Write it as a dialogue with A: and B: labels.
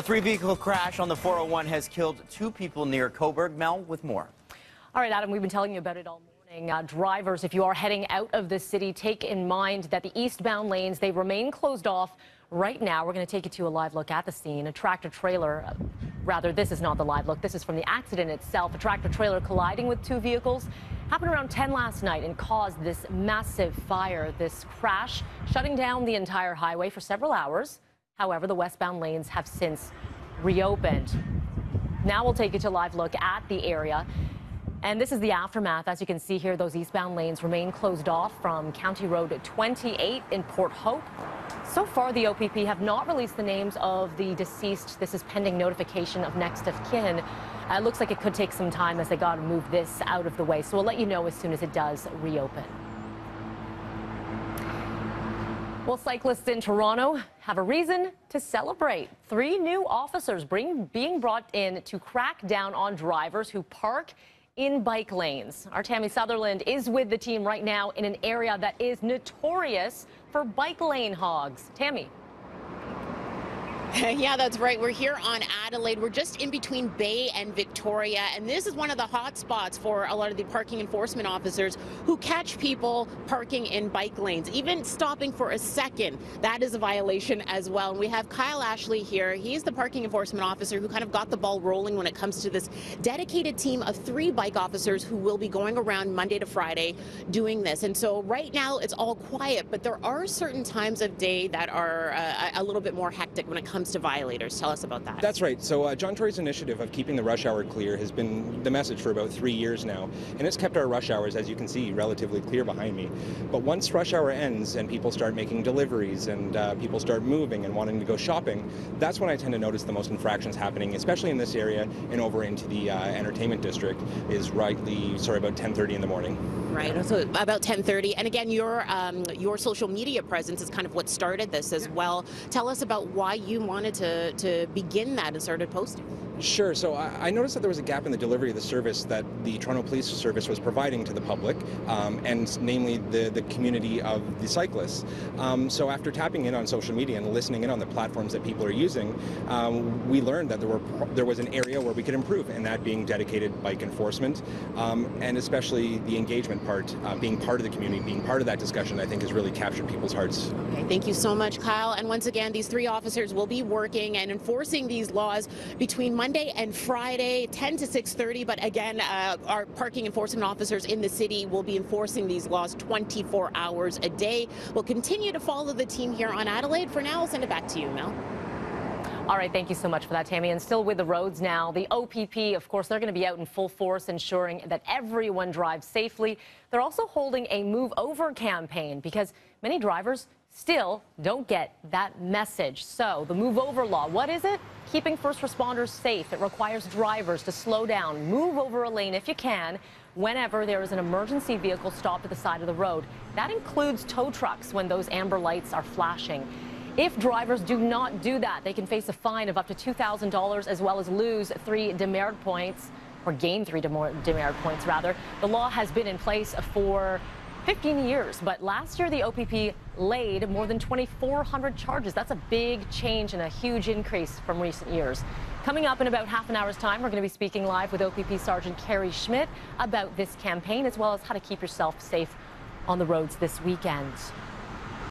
A: A three-vehicle crash on the 401 has killed 2 people near Cobourg. Mel with more.
B: All right, Adam, we've been telling you about it all morning. Drivers, if you are heading out of the city, take in mind that the eastbound lanes, they remain closed off right now. We're going to take you to a live look at the scene. A tractor trailer, rather, this is not the live look. This is from the accident itself. A tractor trailer colliding with 2 vehicles happened around 10 last night and caused this massive fire. This crash shutting down the entire highway for several hours. However, the westbound lanes have since reopened. Now we'll take you to a live look at the area. And this is the aftermath. As you can see here, those eastbound lanes remain closed off from County Road 28 in Port Hope. So far, the OPP have not released the names of the deceased. This is pending notification of next of kin. It looks like it could take some time as they got to move this out of the way. So we'll let you know as soon as it does reopen. Well, cyclists in Toronto have a reason to celebrate. 3 new officers being brought in to crack down on drivers who park in bike lanes. Our Tammy Sutherland is with the team right now in an area that is notorious for bike lane hogs. Tammy.
C: Yeah, that's right. We're here on Adelaide. We're just in between Bay and Victoria, and this is one of the hot spots for a lot of the parking enforcement officers who catch people parking in bike lanes. Even stopping for a second, that is a violation as well. And we have Kyle Ashley here. He's the parking enforcement officer who kind of got the ball rolling when it comes to this dedicated team of 3 bike officers who will be going around Monday to Friday doing this. And so right now it's all quiet, but there are certain times of day that are a little bit more hectic when it comes to violators. Tell us about that.
D: That's right. So John Tory's initiative of keeping the rush hour clear has been the message for about 3 years now, and it's kept our rush hours, as you can see, relatively clear behind me. But once rush hour ends and people start making deliveries and people start moving and wanting to go shopping, that's when I tend to notice the most infractions happening, especially in this area and over into the entertainment district, is about 10:30 in the morning.
C: Right, so about 10:30. And again, your social media presence is kind of what started this as well. Tell us about why you wanted to begin that and started posting.
D: Sure. So I noticed that there was a gap in the delivery of the service that the Toronto Police Service was providing to the public, and namely the community of the cyclists. So after tapping in on social media and listening in on the platforms that people are using, we learned that there was an area where we could improve, and that being dedicated bike enforcement, and especially the engagement part, being part of the community, being part of that discussion, I think has really captured people's hearts.
C: Okay, thank you so much, Kyle. And once again, these 3 officers will be working and enforcing these laws between Monday and Friday, 10 to 6:30. But again, our parking enforcement officers in the city will be enforcing these laws 24 hours a day. We'll continue to follow the team here on Adelaide. For now, I'll send it back to you, Mel.
B: All right, thank you so much for that, Tammy. And still with the roads now, the OPP, of course, they're going to be out in full force ensuring that everyone drives safely. They're also holding a Move Over campaign because many drivers still don't get that message. So the Move Over law, what is it? Keeping first responders safe. It requires drivers to slow down, move over a lane if you can, whenever there is an emergency vehicle stopped at the side of the road. That includes tow trucks when those amber lights are flashing. If drivers do not do that, they can face a fine of up to $2,000 as well as lose 3 demerit points, or gain 3 demerit points rather. The law has been in place for 15 years, but last year the OPP laid more than 2,400 charges. That's a big change and a huge increase from recent years. Coming up in about half an hour's time, we're going to be speaking live with OPP Sergeant Carrie Schmidt about this campaign as well as how to keep yourself safe on the roads this weekend.